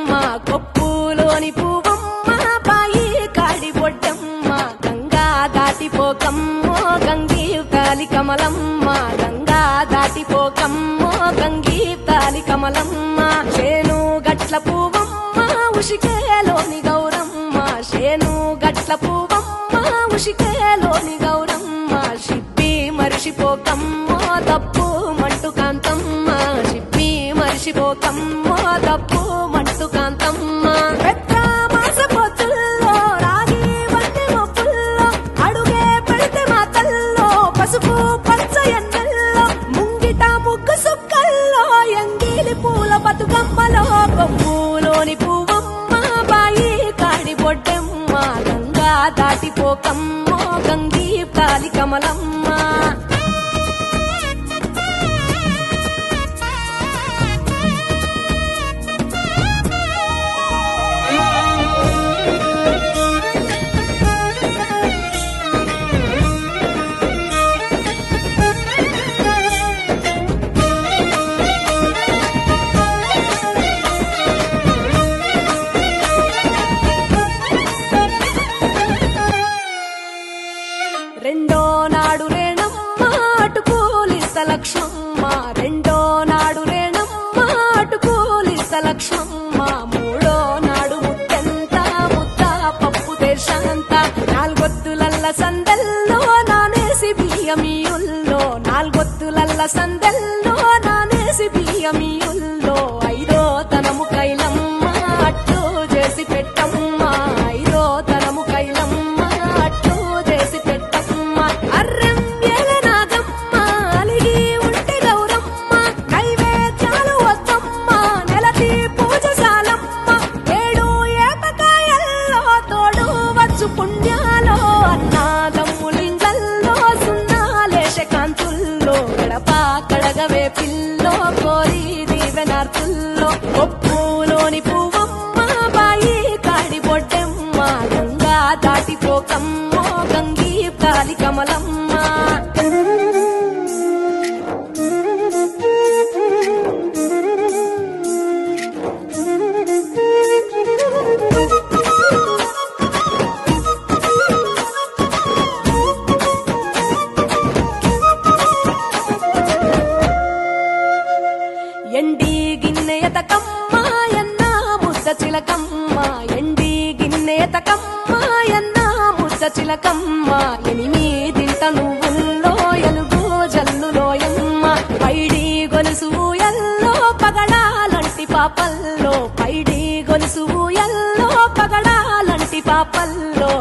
బొడ్డమ్మ కొప్పులోని పువ్వమ్మ బాయి కాడి బొడ్డమ్మ గంగా దాటిపోకమ్మో గంగీ తాలి కమలమ్మ గంగా దాటిపోకమ్మో గంగీ తాలి కమలమ్మ చేను గట్ల పువ్వమ్మ ఉషికేలోని గౌరమ్మ చేను గట్ల పువ్వమ్మ ఉషికేలోని గౌరమ్మ షిప్పి మరిషిపోకమ్మో తప్పు మంటు కాంతమ్మ షిప్పి మరిషిపోకమ్మో తప్పు మంటు కాంతమ్మ పెద్ద మాస పొత్తుల్లో రాగి వంటి మొప్పుల్లో అడుగే పెడితే మా తల్లో పసుపు పచ్చ ఎన్నెల్లో ముంగిట ముగ్గు సుక్కల్లో ఎంగిలి పూల బతుకమ్మలో కొమ్ములోని పువ్వమ్మ బాయి కాడి బొడ్డమ్మ గంగా దాటిపోకమ్మో గంగీ తాలి కమలమ్మ రెండో నాడు రేణమ్మ అటుకూలిస్త లక్ష్మమ్మ రెండో నాడు రేణమ్మ అటుకూలిస్త లక్ష్మమ్మ మూడో నాడు ముట్టెంత ముద్ద పప్పు దేశంత నాలుగొత్తులల్ల సందెల్లో నానేసి బియ్యమియుల్లో నాలుగొత్తులల్ల సందెల్లో నానేసి బియ్యమియుల్లో ఐదో తనము కైలమ్మ అట్టు చేసి పెట్టమ్మ ఐదో తనము కైలమ్మ అట్టు చేసి పెట్టమ్మ అర్రెం ఏలనాగమ్మ అలిగి ఉంటే గౌరమ్మ నైవేద్యాలు వద్దమ్మ నెలతి పూజశాలమ్మ ఏడు ఏపకాయల్లో తోడు వచ్చు పుణ్యాలో అన్నాదమ్ములింగల్లో సున్నాలేశ కాంతుల్లో గడప కడగవే పిల్లో కోరి దీవెనార్తుల్లో ఒప్పులోని పువ్వమ్మ బాయి కాడి బొడ్డమ్మ గంగా దాటిపోకమ్మో గంగీ తాలి కమలమ్మ ఎండి గిన్నెయతకమ్మ ఎన్న ముద్ద చిలకమ్మ ఎండి గిన్నెయతకమ్మ ఎన్న ముద్ద చిలకమ్మ ఎనిమిదింట నువ్వుల్లో ఎలుగు జల్లులోయమ్మ పైడి గొలుసు ఎల్లో పగడాలంటి పాపల్లో పైడి గొలుసు ఎల్లో పగడాలంటి పాపల్లో